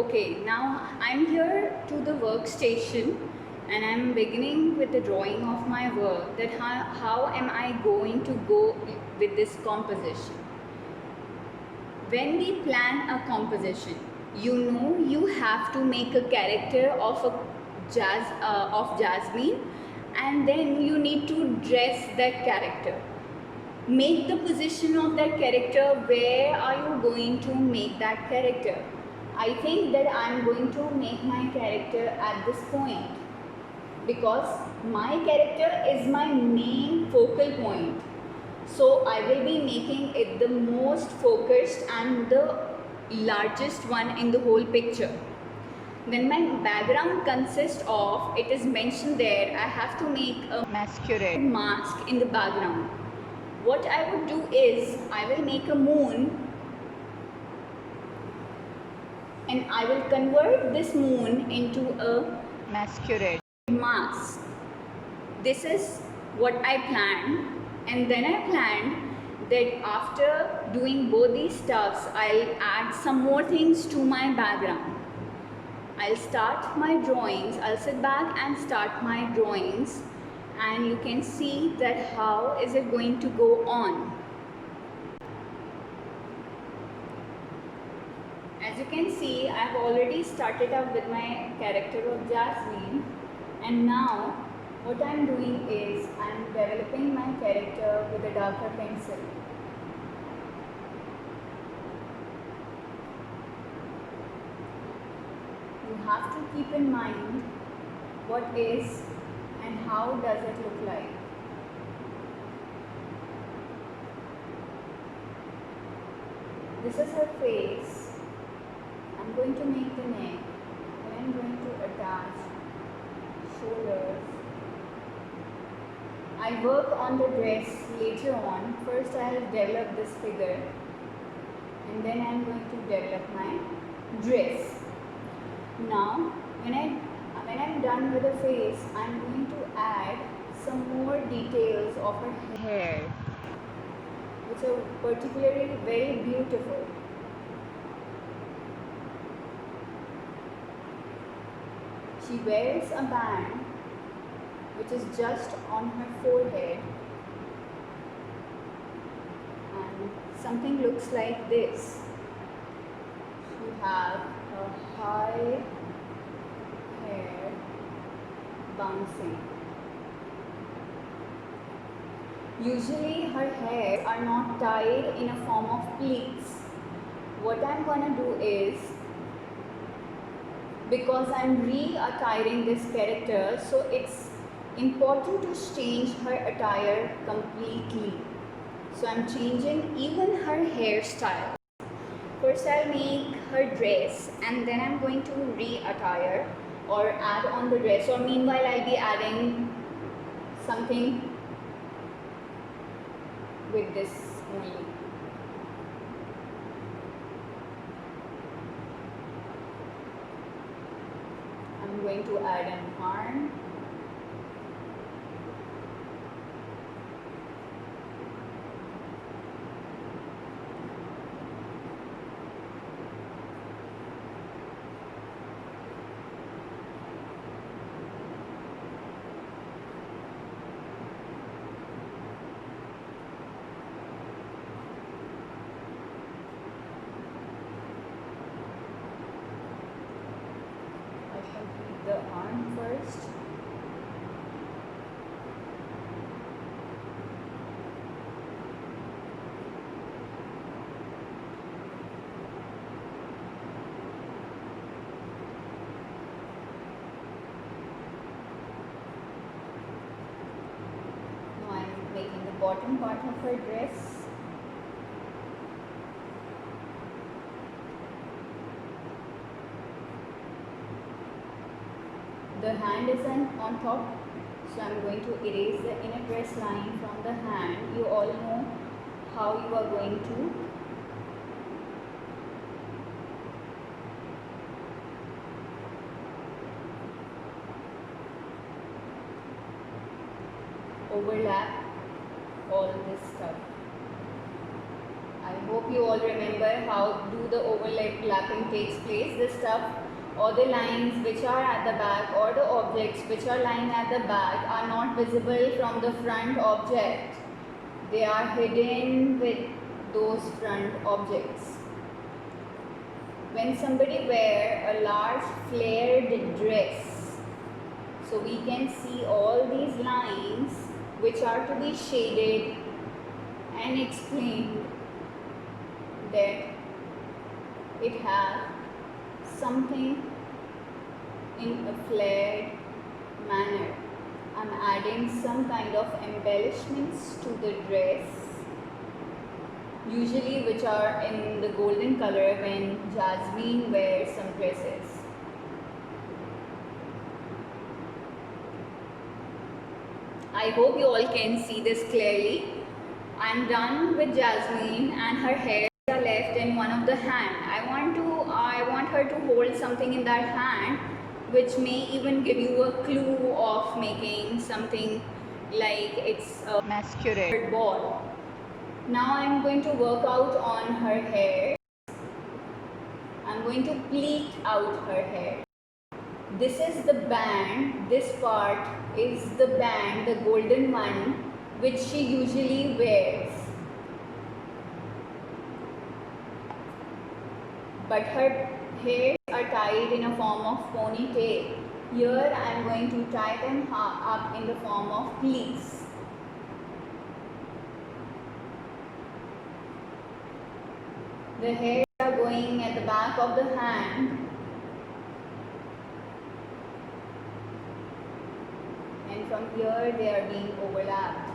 Okay, now I'm here to the workstation and I'm beginning with the drawing of my work, that how am I going to go with this composition. When we plan a composition, you have to make a character of Jasmine, and then you need to dress that character. Make the position of that character. Where are you going to make that character? I think that I'm going to make my character at this point, because my character is my main focal point. So I will be making it the most focused and the largest one in the whole picture. Then my background consists of, it is mentioned there, I have to make a masquerade mask in the background. What I would do is, I will make a moon and I will convert this moon into a masquerade mask. This is what I planned, and then I planned that after doing both these stuffs, I'll add some more things to my background. I'll start my drawings, I'll sit back and start my drawings, and you can see that how is it going to go on. As you can see, I've already started up with my character of Jasmine, and now what I'm doing is I'm developing my character with a darker pencil. You have to keep in mind what is and how does it look like. This is her face. I'm going to make the neck, and I'm going to attach shoulders. I work on the dress later on. First I'll develop this figure, and then I'm going to develop my dress. Now when I'm done with the face, I'm going to add some more details of her hair, which are particularly very beautiful. She wears a band which is just on her forehead, and something looks like this. She has a high hair bouncing. Usually her hair are not tied in a form of pleats. What I'm gonna do is, because I'm re-attiring this character, so it's important to change her attire completely. So I'm changing even her hairstyle. First I'll make her dress, and then I'm going to re-attire or add on the dress, or meanwhile I'll be adding something with this only. I'm going to add an arm. The arm first. Now I'm making the bottom part of her dress. The hand is on top, so I'm going to erase the inner dress line from the hand. You all know how you are going to overlap all this stuff. I hope you all remember how do the overlapping takes place. The stuff or the lines which are at the back or the objects which are lying at the back are not visible from the front object. They are hidden with those front objects. When somebody wear a large flared dress, so we can see all these lines which are to be shaded and explained that it has something in a flared manner. I'm adding some kind of embellishments to the dress, usually which are in the golden color when Jasmine wears some dresses. I hope you all can see this clearly. I'm done with Jasmine and her hair are left in one of the hand. I want her to hold something in that hand which may even give you a clue of making something like it's a masquerade ball. Now I'm going to work out on her hair. I'm going to pleat out her hair. This is the band, this part is the band, the golden one, which she usually wears. But her hairs are tied in a form of ponytail. Here I am going to tie them up in the form of pleats. The hairs are going at the back of the hand. And from here they are being overlapped.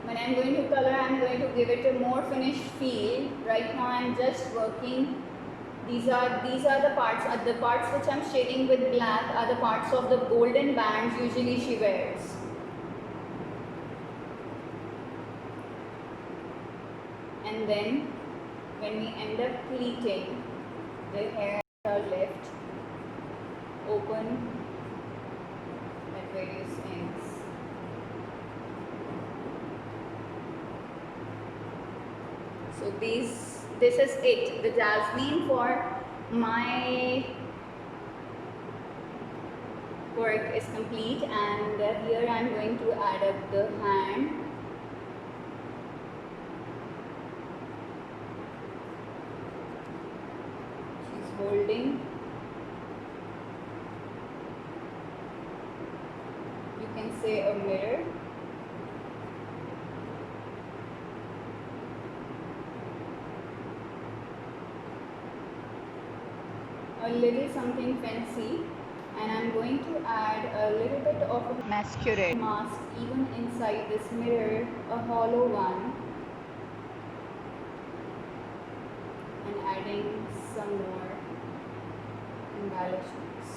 When I am going to color, I am going to give it a more finished feel. Right now I am just working. These are the parts which I am shading with black are the parts of the golden bands usually she wears. And then when we end up pleating, the hairs are left open at various ends. So this is it. The Jasmine for my work is complete, and here I am going to add up the hand. She's holding. You can say a mirror. A little something fancy, and I'm going to add a little bit of a masquerade mask even inside this mirror, a hollow one, and adding some more embellishments.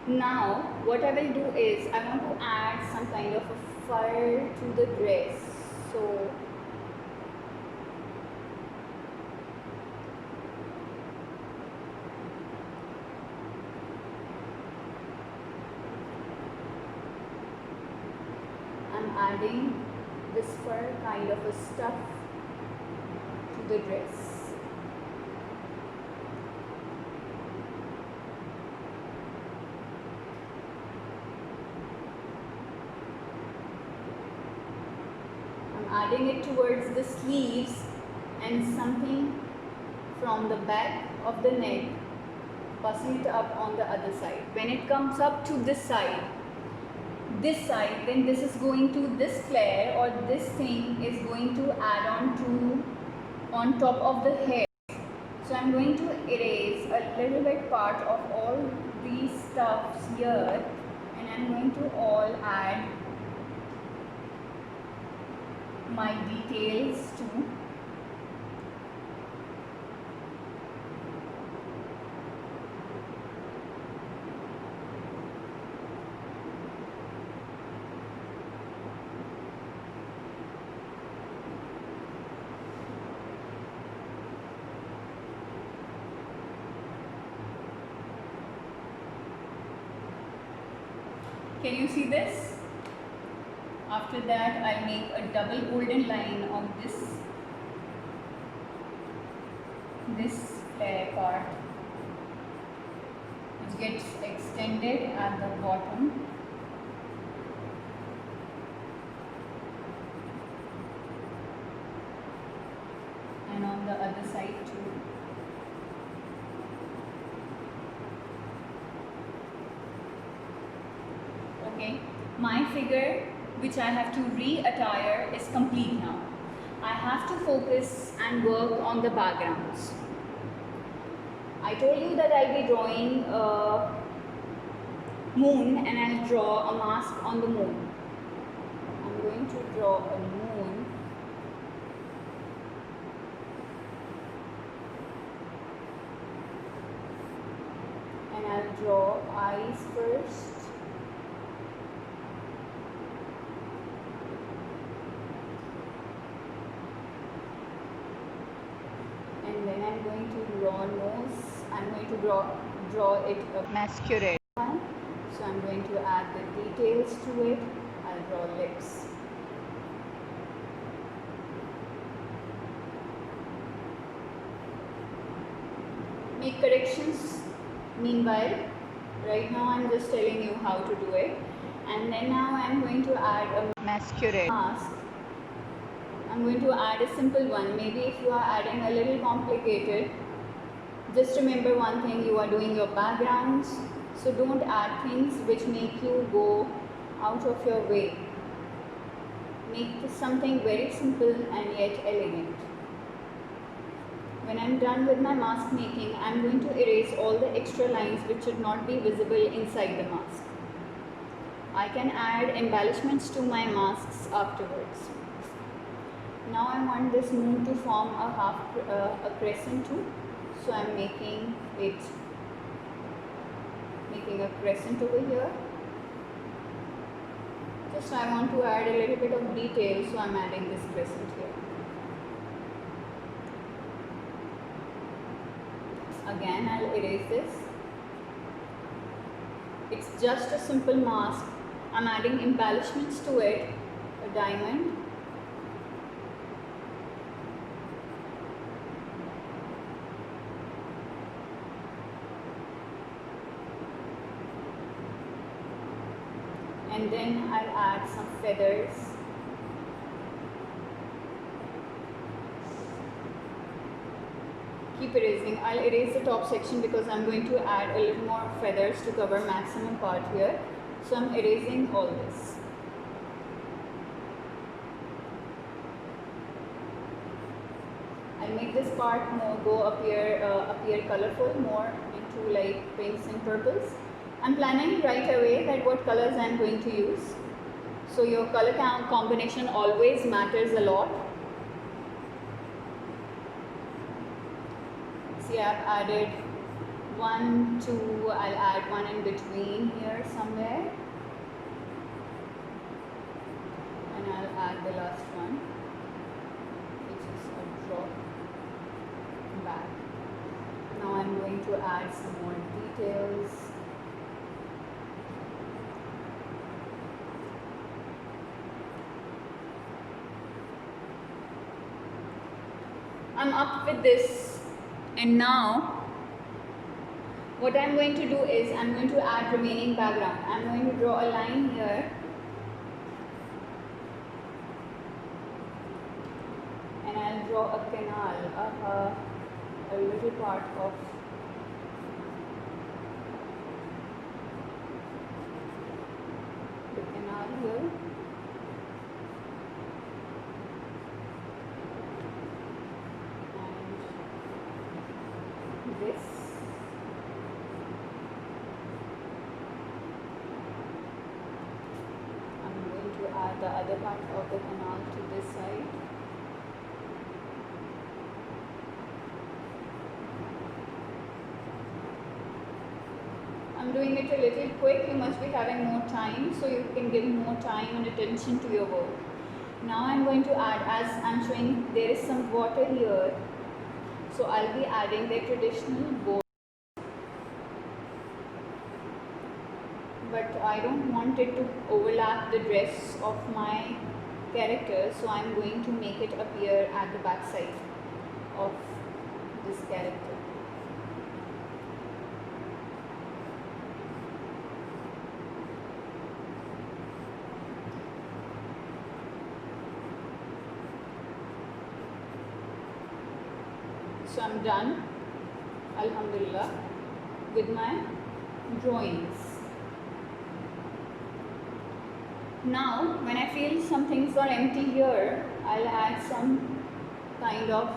Now what I will do is I want to add some kind of a fur to the dress. So I'm adding this fur kind of a stuff to the dress. Adding it towards the sleeves and something from the back of the neck, passing it up on the other side. When it comes up to this side, then this is going to, this flare or this thing is going to add on top of the hair. So I'm going to erase a little bit part of all these stuffs here, and I'm going to all add my details too. Can you see this? After that, I'll make a double golden line on this flare part, which gets extended at the bottom. And on the other side too. Okay, my figure which I have to re-attire is complete now. I have to focus and work on the backgrounds. I told you that I'll be drawing a moon and I'll draw a mask on the moon. I'm going to draw a moon. And I'll draw eyes first. And then I'm going to draw nose. I'm going to draw it a masquerade one. So I'm going to add the details to it. I'll draw lips. Make corrections meanwhile. Right now I'm just telling you how to do it. And then now I'm going to add a masquerade mask. I'm going to add a simple one. Maybe if you are adding a little complicated, just remember one thing, you are doing your backgrounds, so don't add things which make you go out of your way. Make something very simple and yet elegant. When I'm done with my mask making, I'm going to erase all the extra lines which should not be visible inside the mask. I can add embellishments to my masks afterwards. Now I want this moon to form a crescent too. So I'm making a crescent over here. Just I want to add a little bit of detail, so I'm adding this crescent here. Again, I'll erase this. It's just a simple mask. I'm adding embellishments to it, a diamond. And then I'll add some feathers. Keep erasing. I'll erase the top section because I'm going to add a little more feathers to cover maximum part here. So I'm erasing all this. I'll make this part more appear colorful, more into like pinks and purples. I'm planning right away that what colors I'm going to use. So your color combination always matters a lot. See, I've added 1, 2, I'll add one in between here somewhere. And I'll add the last one, which is a drop back. Now I'm going to add some more details. I'm up with this, and now what I'm going to do is I'm going to add remaining background. I'm going to draw a line here and I'll draw a canal, a little part of the canal here. This. I'm going to add the other part of the canal to this side. I'm doing it a little quick. You must be having more time, so you can give more time and attention to your work. Now I'm going to add, as I'm showing, there is some water here. So I'll be adding the traditional bowl. but I don't want it to overlap the dress of my character, so I'm going to make it appear at the back side of this character. So I'm done, Alhamdulillah, with my drawings. Now when I feel some things are empty here, I'll add some kind of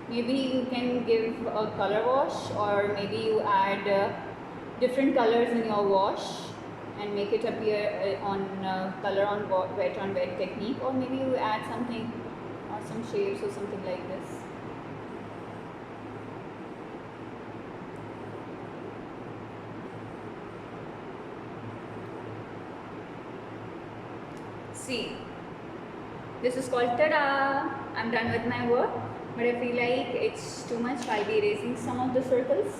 maybe you can give a color wash, or maybe you add different colors in your wash and make it appear on color on wet on wet technique, or maybe you add something or some shapes or something like this. See, this is called tada! I'm done with my work, but I feel like it's too much. I'll be erasing some of the circles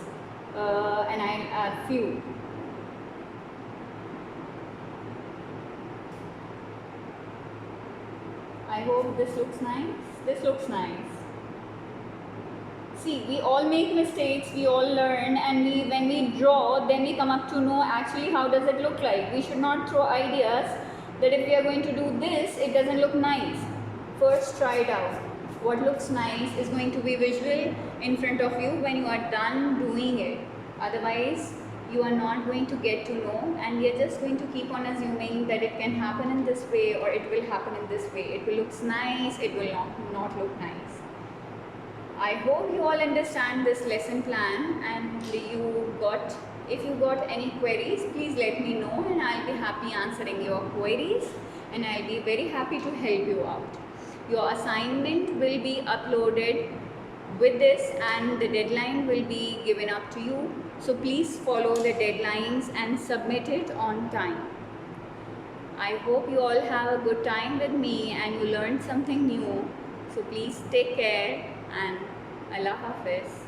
and I'll add few. I hope this looks nice. This looks nice. See, we all make mistakes, we all learn, and when we draw, then we come up to know actually how does it look like. We should not throw ideas that if we are going to do this, it doesn't look nice. First try it out. What looks nice is going to be visual in front of you when you are done doing it. Otherwise, you are not going to get to know, and we are just going to keep on assuming that it can happen in this way or it will happen in this way. It will look nice, it will not look nice. I hope you all understand this lesson plan, and if you got any queries, please let me know and I'll be happy answering your queries, and I'll be very happy to help you out. Your assignment will be uploaded with this and the deadline will be given up to you. So please follow the deadlines and submit it on time. I hope you all have a good time with me and you learned something new. So please take care and Allah Hafiz.